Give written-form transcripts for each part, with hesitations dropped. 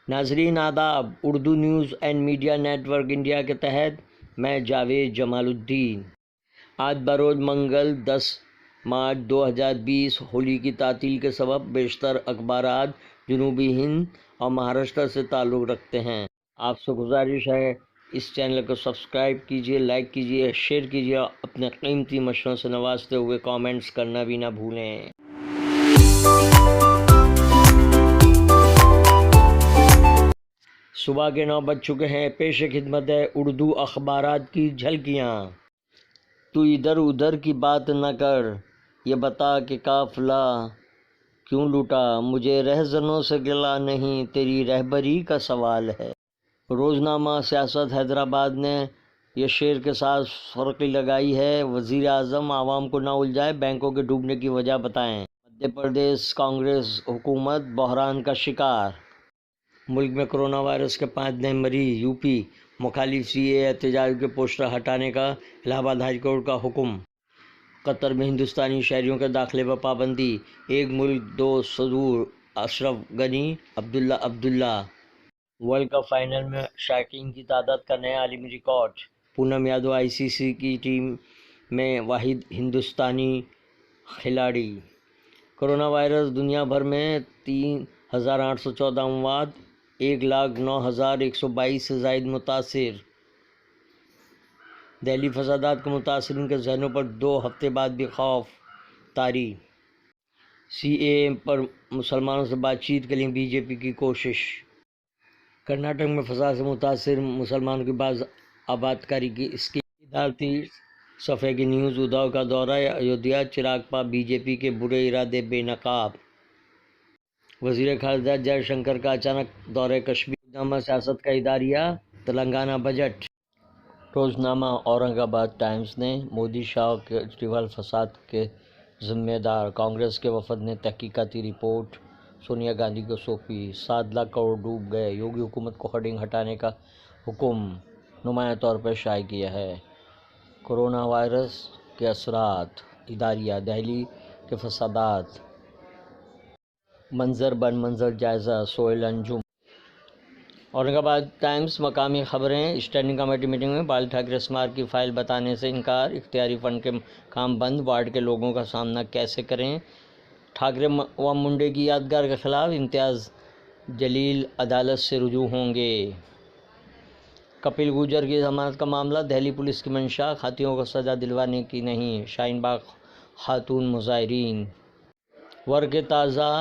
ناظرین آداب، Urdu news and media network India کے تحت میں جاوید جمال الدین۔ آج بروز منگل 10 مارچ 2020 ہولی کی تعطیل کے سبب بیشتر اخبارات جنوبی ہند اور مہاراشٹر سے تعلق رکھتے ہیں۔ آپ سے گزارش ہے اس چینل کو سبسکرائب کیجیے، لائک کیجیے، شیئر کیجیے اور اپنے قیمتی مشوروں سے نوازتے ہوئے کامنٹس کرنا بھی نہ بھولیں۔ صبح کے 9 بج چکے ہیں، پیش خدمت ہے اردو اخبارات کی جھلکیاں۔ تو ادھر ادھر کی بات نہ کر، یہ بتا کہ قافلہ کیوں لوٹا، مجھے رہزنوں سے گلہ نہیں، تیری رہبری کا سوال ہے۔ روزنامہ سیاست حیدرآباد نے یہ شعر کے ساتھ سرخی لگائی ہے: وزیر اعظم عوام کو نہ الجھائیں، بینکوں کے ڈوبنے کی وجہ بتائیں۔ مدھیہ پردیش کانگریس حکومت بحران کا شکار، ملک میں کرونا وائرس کے 5 نئے مریض۔ یو پی مخالف سی اے احتجاج کے پوسٹر ہٹانے کا الہ آباد ہائی کورٹ کا حکم۔ قطر میں ہندوستانی شہریوں کے داخلے پر پابندی۔ ایک ملک دو دستور، اشرف غنی عبداللہ۔ ورلڈ کپ فائنل میں شائقین کی تعداد کا نیا عالمی ریکارڈ۔ پونم یادو آئی سی سی کی ٹیم میں واحد ہندوستانی کھلاڑی۔ کرونا وائرس، دنیا بھر میں 3,814 اموات، 1,09,122 سے زائد متاثر۔ دہلی فسادات کے متاثرین کے ذہنوں پر 2 ہفتے بعد بھی خوف طاری۔ سی اے اے پر مسلمانوں سے بات چیت کے لیے بی جے پی کی کوشش۔ کرناٹک میں فساد سے متاثر مسلمانوں کی باز آبادکاری کی اسکیم۔ صدارتی صفحے کی نیوز۔ ادھو کا دورہ ایودھیا، چراغ پا بی جے پی کے برے ارادے بے نقاب۔ وزیر خارجہ جے شنکر کا اچانک دورہ کشمیر۔ روزنامہ سیاست کا اداریہ، تلنگانہ بجٹ۔ روزنامہ اورنگ آباد ٹائمز نے مودی شاہ اور کیجریوال فساد کے ذمہ دار، کانگریس کے وفد نے تحقیقاتی رپورٹ سونیا گاندھی کو سونپی۔ 7 لاکھ کروڑ ڈوب گئے، یوگی حکومت کو ہورڈنگ ہٹانے کا حکم نمایاں طور پر شائع کیا ہے۔ کورونا وائرس کے اثرات، اداریہ، دہلی کے فسادات، منظر بن منظر جائزہ، سہیل انجم۔ اورنگ آباد ٹائمز، مقامی خبریں۔ اسٹینڈنگ کمیٹی میٹنگ میں بال ٹھاکرے اسمارک کی فائل بتانے سے انکار، اختیاری فنڈ کے کام بند، وارڈ کے لوگوں کا سامنا کیسے کریں۔ ٹھاکرے و منڈے کی یادگار کے خلاف امتیاز جلیل عدالت سے رجوع ہوں گے۔ کپل گرجر کی ضمانت کا معاملہ، دہلی پولیس کی منشا خاطیوں کو سزا دلوانے کی نہیں، شاہین باغ خاتون مظاہرین۔ ورق تازہ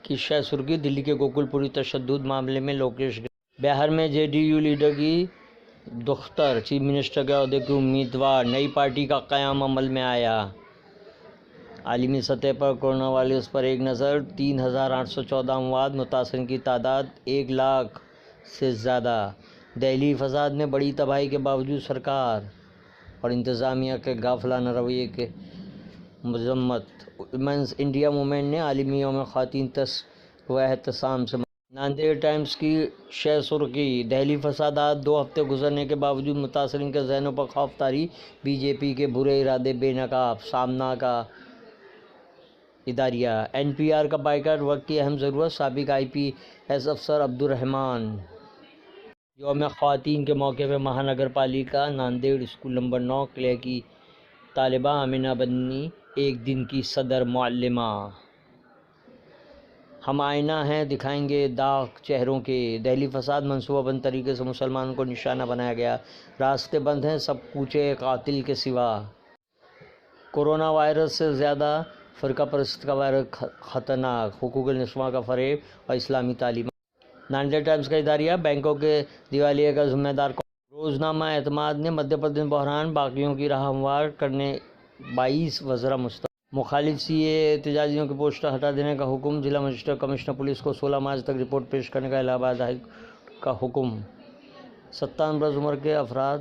کی شہ سرخی، دلی کے گوکل پوری تشدد معاملے میں لوکیش۔ بہار میں جے ڈی یو لیڈر کی دختر چیف منسٹر کے عہدے کی امیدوار، نئی پارٹی کا قیام عمل میں آیا۔ عالمی سطح پر کرونا وائرس پر ایک نظر۔ 3,814 اموات، متاثرین کی تعداد 1 لاکھ سے زیادہ۔ دہلی فساد میں بڑی تباہی کے باوجود سرکار اور انتظامیہ کے غافلانہ رویے کی مذمت۔ ویمنز انڈیا موومنٹ نے عالمی یوم خواتین و احتسام سے۔ ناندیڑ ٹائمز کی شہ سرخی، دہلی فسادات، 2 ہفتے گزرنے کے باوجود متاثرین کے ذہنوں پر خوف طاری، بی جے پی کے برے ارادے بے نقاب، سامنا کا اداریہ۔ این پی آر کا بائیکاٹ وقت کی اہم ضرورت، سابق آئی پی ایس افسر عبدالرحمان۔ یوم خواتین کے موقع پر مہانگر پالیکا ناندیڑ اسکول نمبر 9 قلعہ کی طالبہ آمنہ بنی ایک دن کی صدر معلمہ۔ ہم آئینہ ہیں، دکھائیں گے داغ چہروں کے۔ دہلی فساد، منصوبہ بند طریقے سے مسلمانوں کو نشانہ بنایا گیا، راستے بند ہیں سب کوچے قاتل کے سوا۔ کورونا وائرس سے زیادہ فرقہ پرست کا وائرس خطرناک، حقوق النسواں کا فریب اور اسلامی تعلیمات۔ ناندیڑ ٹائمز کا اداریہ، بینکوں کے دیوالیے کا ذمہ دار کون؟ روزنامہ اعتماد نے مدھیہ پردیش میں بحران، باغیوں کی راہ ہموار کرنے 22 وزراء مستعفی۔ مخالف سی اے اے احتجاجیوں کے پوسٹر ہٹا دینے کا حکم، ضلع مجسٹریٹ کمشنر پولیس کو 16 مارچ تک رپورٹ پیش کرنے کا الہ آباد ہائی کورٹ کا حکم۔ 57 برس عمر کے افراد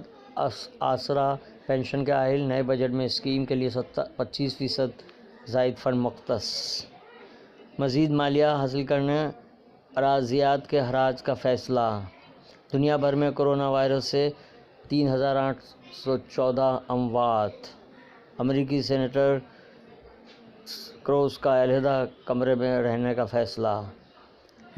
آسرا پنشن کے حائل، نئے بجٹ میں اسکیم کے لیے 25% زائد فنڈ مختص۔ مزید مالیہ حاصل کرنے اراضیات کے حراج کا فیصلہ۔ دنیا بھر میں کرونا وائرس سے 3,814 اموات۔ امریکی سینیٹر کروز کا علیحدہ کمرے میں رہنے کا فیصلہ۔